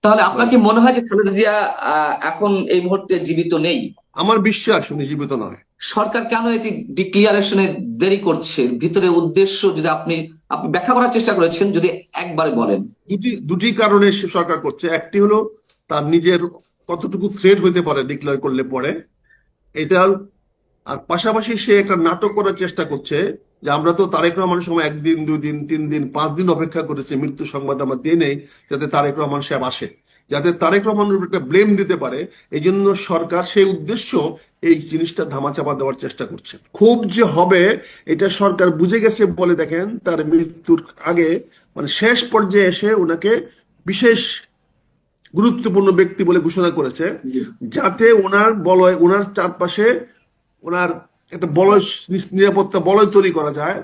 তাহলে আপনার কি মনে হয় যে খালেদা জিয়া এখন এই মুহূর্তে জীবিত নেই? আমার বিশ্বাস উনি জীবিত নয়। সরকার কেন এটি ডিক্লিয়ারেশনে দেরি করছে? ভিতরে উদ্দেশ্য যদি আপনি আপনি ব্যাখ্যা করার চেষ্টা করেছেন, যদি একবারে বলেন। দুটি কারণে সে সরকার করছে। একটি হলো তার নিজের কতটুকু থ্রেট হইতে পারে ডিক্লেয়ার করলে পরে, এটা। আর পাশাপাশি সে একটা নাটক করার চেষ্টা করছে যে আমরা তো তারেক রহমানের সময় 1 দিন 2 দিন 3 দিন 5 দিন অপেক্ষা করেছি, মৃত্যু সংবাদ আমরা দিয়ে নেই যাতে তারেক রহমান সাহেব আসে, যাতে তারেক রহমানের উপর একটা ব্লেম দিতে পারে। এই জন্য সরকার সেই উদ্দেশ্য এই জিনিসটা ধামাচাপা দেওয়ার চেষ্টা করছে। খুব যে হবে এটা সরকার বুঝে গেছে বলে দেখেন তার মৃত্যুর আগে, মানে শেষ পর্যায়ে এসে ওনাকে বিশেষ গুরুত্বপূর্ণ ব্যক্তি বলে ঘোষণা করেছে, যাতে ওনার বলয়, ওনার চারপাশে ওনার একটা বলয়, নিরাপত্তা বলয় তৈরি করা যায়,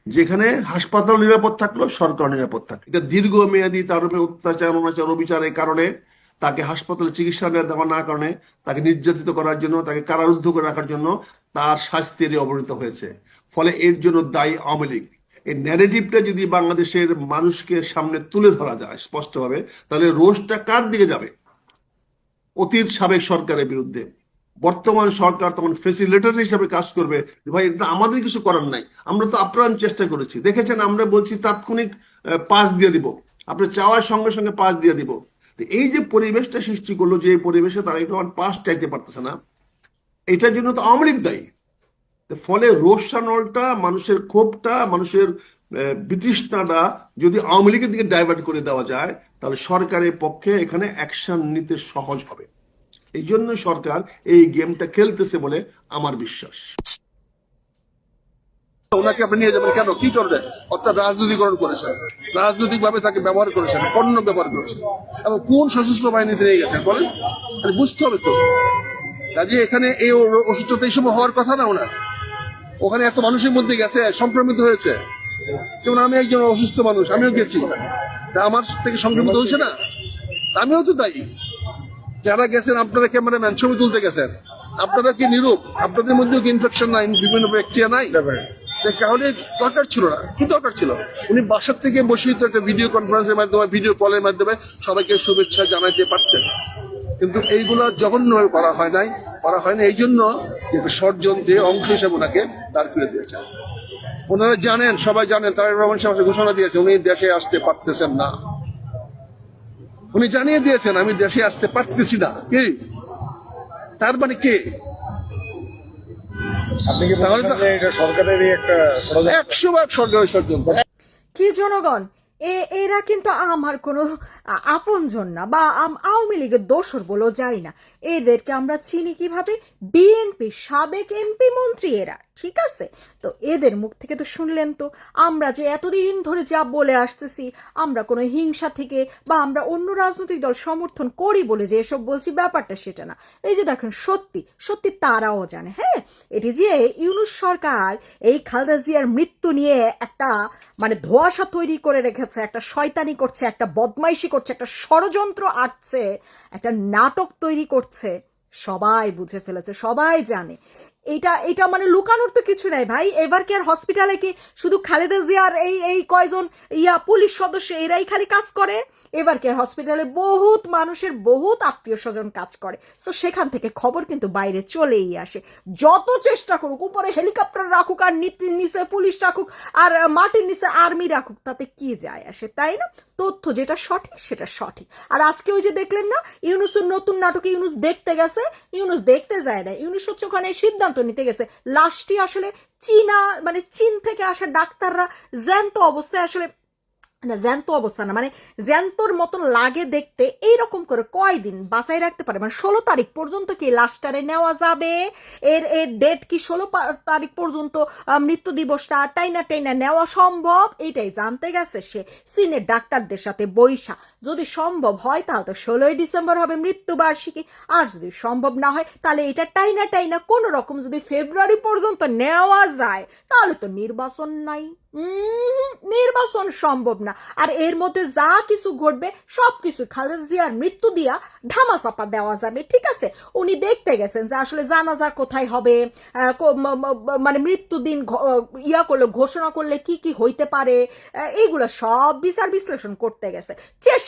যেখানে হাসপাতাল নিরাপদ থাকলো, সরকার নিরাপদ থাকলো। এটা দীর্ঘমেয়াদী তার উপরে অত্যাচার অনাচার অবিচারের কারণে, তাকে হাসপাতালে চিকিৎসা দেওয়া না কারণে, তাকে নির্যাতিত করার জন্য, তাকে কারারুদ্ধ করে রাখার জন্য তার শাস্তি অবনীত হয়েছে। ফলে এর জন্য দায়ী আওয়ামী লীগ। এই ন্যারেটিভটা যদি বাংলাদেশের মানুষকে সামনে তুলে ধরা যায় স্পষ্টভাবে, তাহলে রোষটা কার দিকে যাবে? অতীত সাবেক সরকারের বিরুদ্ধে। বর্তমান সরকার তখন ফেসিলিটেটর হিসাবে কাজ করবে, ভাই এটা আমাদের কিছু করার নাই, আমরা তো আপ্রাণ চেষ্টা করেছি, দেখেছেন আমরা বলছি তাৎক্ষণিক পাস দিয়ে দিব, আপনার চাওয়ার সঙ্গে সঙ্গে পাস দিয়ে দিব। এই যে পরিবেশটা সৃষ্টি করলো, যে পরিবেশে তারা একটু পাস চাইতে পারতেছে না, এটার জন্য তো আওয়ামী লীগ দায়ী। ফলে রোষানলটা, মানুষের ক্ষোভটা, মানুষের বিতৃষ্ণাটা যদি আওয়ামী লীগের দিকে ডাইভার্ট করে দেওয়া যায়, তাহলে সরকারের পক্ষে এখানে অ্যাকশন নিতে সহজ হবে। এই জন্য সরকার এই গেমটা খেলতেছে বলে আমার বিশ্বাস। ওনাকে আপনি নিয়ে যাবেন কেন? কি করবেন? অর্থাৎ রাজনৈতিকরণ করেছেন, রাজনৈতিক ভাবে তাকে ব্যবহার করেছেন, পণ্য ব্যবহার করেছেন, এবং কোন সশস্ত্র বাহিনীতে নিয়ে গেছেন বলেন? বুঝতে হবে তো। কাজে এখানে এই অসুস্থতা এই সময় হওয়ার কথা না ওনার। ওখানে এত মানুষের মধ্যে গেছে, সংক্রমিত হয়েছে। যেমন আমি একজন অসুস্থ মানুষ, আমিও গেছি, তা আমার থেকে সংক্রমিত হয়েছে না? আমিও তো দায়ী। যারা গেছেন, আপনারা ক্যামেরাম্যান, ছবি তুলতে গেছেন, আপনারা কি নিরূপ? আপনাদের মধ্যেও কি ইনফেকশন নাই, বিভিন্ন ব্যাকটেরিয়া নাই? তাহলে দরকার ছিল না। কি দরকার ছিল? উনি বাসার থেকে বসেই তো একটা ভিডিও কনফারেন্সের মাধ্যমে, ভিডিও কলের মাধ্যমে সবাইকে শুভেচ্ছা জানাতে পারতেন। কিন্তু এইগুলা জঘন্যভাবে করা হয় নাই, করা হয়নি। এই জন্য ষড়যন্ত্রের অংশ হিসেবে ওনাকে দাঁড় করে দিয়েছেন। ওনারা জানেন, সবাই জানেন, তারেক রহমান সাহেব ঘোষণা দিয়েছে উনি দেশে আসতে পারতেছেন না। উনি জানিয়ে দিয়েছেন আমি দেশে আসতে পারতেছি না। কি তার মানে কে? আপনি কি বলছেন যে এটা সরকারেরই একটা ষড়যন্ত্র? 100 বার সরকারের ষড়যন্ত্র। কি জনগণ, এরা কিন্তু আমার কোনো আপনজন না, বা আওয়ামী লীগের দোসর বলেও জানি না। এদেরকে আমরা চিনি কিভাবে? বিএনপি সাবেক এমপি মন্ত্রী এরা, ঠিক আছে? তো এদের মুখ থেকে তো শুনলেন তো, আমরা যে এতদিন ধরে যা বলে আসতেছি, আমরা কোনো হিংসা থেকে বা আমরা অন্য রাজনৈতিক দল সমর্থন করি বলে যে এসব বলছি, ব্যাপারটা সেটা না। এই যে দেখেন, সত্যি সত্যি তারাও জানে, হ্যাঁ, এটি যে ইউনূস সরকার এই খালেদা জিয়ার মৃত্যু নিয়ে একটা মানে ধোঁয়াশা তৈরি করে রেখেছে, একটা শয়তানি করছে, একটা বদমাইশি করছে, একটা ষড়যন্ত্র আটছে, একটা নাটক তৈরি করছে, সবাই বুঝে ফেলেছে, সবাই জানে। এটা এটা মানে লুকানোর তো কিছু নাই ভাই। এভার কেয়ার হসপিটালে কি শুধু খালেদা জিয়ার এই এই কয়জন পুলিশ সদস্য এরাই খালি কাজ করে? এভার কেয়ার হসপিটালে বহুত মানুষের বহুত আত্মীয় স্বজন কাজ করে। সো সেখান থেকে খবর কিন্তু বাইরে চলেই আসে। যত চেষ্টা করুক, উপরে হেলিকপ্টার রাখুক আর নিচে পুলিশ রাখুক আর মাটির নিচে আর্মি রাখুক, তাতে কি যায় আসে, তাই না? তথ্য যেটা সঠিক সেটা সঠিক। আর আজকে ওই যে দেখলেন না, ইউনূসের নতুন নাটকে ইউনূস দেখতে গেছে, ইউনূস দেখতে যায় না, ইউনূস হচ্ছে ওখানে সিদ্ধান্ত নিতে গেছে। লাশটি আসলে চীনা, মানে চীন থেকে আসা ডাক্তাররা জ্যান্ত অবস্থায়, আসলে না জ্যান্ত অবস্থা না, মানে জ্যান্তর মতন লাগে দেখতে, এইরকম করে কয়দিন বাঁচাই রাখতে পারে? মানে 16 তারিখ পর্যন্ত কি লাশটারে নেওয়া যাবে? এর এর ডেট কি 16 তারিখ পর্যন্ত মৃত্যু দিবসটা টাইনা টাইনা নেওয়া সম্ভব? এইটাই জানতে গেছে সে চীনের ডাক্তারদের সাথে বৈশা। যদি সম্ভব হয় তাহলে তো 16ই ডিসেম্বর হবে মৃত্যুবার্ষিকী, আর যদি সম্ভব না হয় তাহলে এটা টাইনা টাইনা কোন রকম যদি ফেব্রুয়ারি পর্যন্ত নেওয়া যায়, তাহলে তো নির্বাচন নাই, নির্বাচন সম্ভব না। আর এর মধ্যে যা কিছু ঘটবে সবকিছু খালেদা জিয়ার মৃত্যু দিয়া ধামাচাপা দেওয়া যাবে, ঠিক আছে? উনি দেখতে গেছেন যে আসলে জানাজা কোথায় হবে, মানে মৃত্যুদিন করলে, ঘোষণা করলে কি কি হইতে পারে, এইগুলো সব বিচার বিশ্লেষণ করতে গেছে।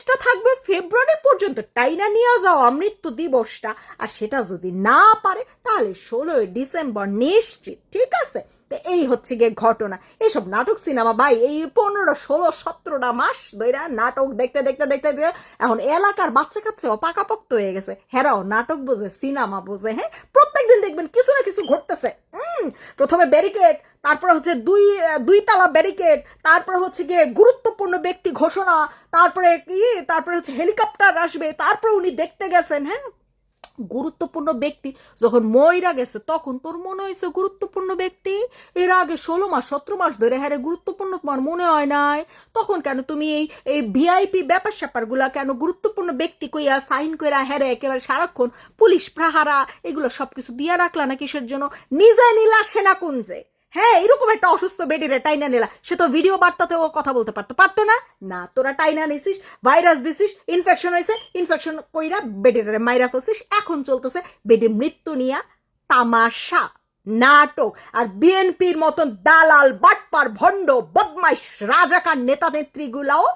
চেষ্টা থাকবে ফেব্রুয়ারি পর্যন্ত টাইনা নিয়ে যাওয়া মৃত্যু দিবসটা, আর সেটা যদি না পারে তাহলে 16ই ডিসেম্বর নিশ্চিত। ঠিক আছে, তো এই হচ্ছে গিয়ে ঘটনা। এইসব নাটক সিনেমা ভাই এই 15, 16, 17টা মাস ধরে নাটক দেখতে দেখতে দেখতে দেখতে এখন এলাকার বাচ্চা কাচ্চাও পাকাপোক্ত হয়ে গেছে, হেরাও নাটক বোঝে, সিনেমা বোঝে। হ্যাঁ, প্রত্যেকদিন দেখবেন কিছু না কিছু ঘটতেছে। প্রথমে ব্যারিকেড, তারপরে হচ্ছে দুই তালা ব্যারিকেড, তারপরে হচ্ছে গিয়ে গুরুত্বপূর্ণ ব্যক্তি ঘোষণা, তারপরে হচ্ছে হেলিকপ্টার আসবে, তারপরে উনি দেখতে গেছেন। হ্যাঁ, গুরুত্বপূর্ণ ব্যক্তি যখন মইরা গেছে তখন তোর মনে হয়েছে গুরুত্বপূর্ণ ব্যক্তি? এর আগে 16 মাস 17 মাস ধরে হ্যাঁ গুরুত্বপূর্ণ তোমার মনে হয় নাই? তখন কেন তুমি এই ভিআইপি ব্যাপার স্যাপার গুলা কেন গুরুত্বপূর্ণ ব্যক্তি কইয়া সাইন কইরা হ্যাঁ একেবারে সারাক্ষণ পুলিশ প্রহারা এগুলো সবকিছু দিয়া রাখলা না কিসের জন্য? নিজে নিলা সেনাকুঞ্জে। হ্যাঁ, এরকম একটা অসুস্থ বেডিরে টাইনা নিলা, সে তো ভিডিও বার্তাতেও কথা বলতে পারতো না? না, তোরা টাইনা নিছিস, ভাইরাস দিছিস, ইনফেকশন হয়েছে, ইনফেকশন কইরা বেডিরে মাইরা ফেলছিস, এখন চলতেছে বেডি মৃত্যু নিয়া তামাশা নাটক। আর বিএনপির মতন দালাল বাটপার ভণ্ড বদমাইশ রাজাকার নেতা নেত্রীগুলাও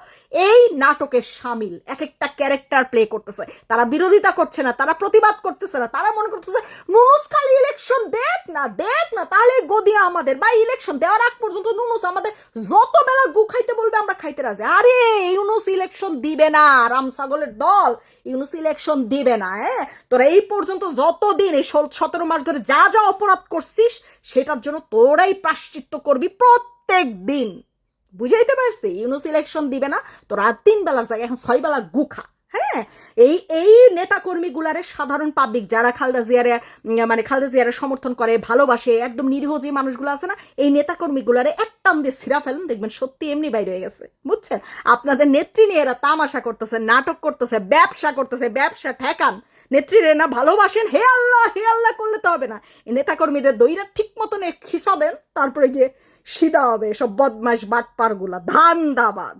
এই নাটকের সামিল, এক একটা ক্যারেক্টার প্লে করতেছে। তারা বিরোধিতা করছে না, তারা প্রতিবাদ করতেছে না, তারা মনে করতেছে নুনুস খালি ইলেকশন দেখ না তাহলে গদিয়া আমাদের, বা ইলেকশন দেওয়ার আগ পর্যন্ত নুনুস আমাদের যত বেলা গু খাইতে বলবে আমরা খাইতে রাজি। আরে ইউনুস ইলেকশন দিবে না, রাম ছাগলের দল, ইউনুস ইলেকশন দিবে না। হ্যাঁ, তোরা এই পর্যন্ত যতদিন এই 17 মাস ধরে যা যা অপরাধ করছিস সেটার জন্য তোরাই প্রায়শ্চিত্ত করবি প্রত্যেক দিন। বুঝাইতে পারছি? ইউনুস ইলেকশন দিবে না, তোরা 3 বেলার জায়গায় এখন 6 বেলা গুখা। হ্যাঁ, এই নেতা কর্মীগুলারে সাধারণ পাবলিক যারা খালেদা জিয়ারে সমর্থন করে ভালোবাসে, একদম নিরীহ যে মানুষগুলো আছে না, এই নেতা কর্মীগুলারে এক টান দিয়ে ছিঁড়া ফেলেন, দেখবেন সত্যি এমনি বাইরে হয়ে গেছে। বুঝছেন? আপনাদের নেত্রী নিয়ে এরা তামাশা করতেছে, নাটক করতেছে, ব্যবসা করতেছে, ব্যবসা ঠেকান। নেত্রীরে না ভালোবাসেন, হে আল্লাহ করলে তো হবে না। এই নেতা কর্মীদের দইরা ঠিক মতন খিসা দেন, তারপরে গিয়ে সিধা হবে সব বদমাইশ বাটপার গুলা ধান্দাবাজ।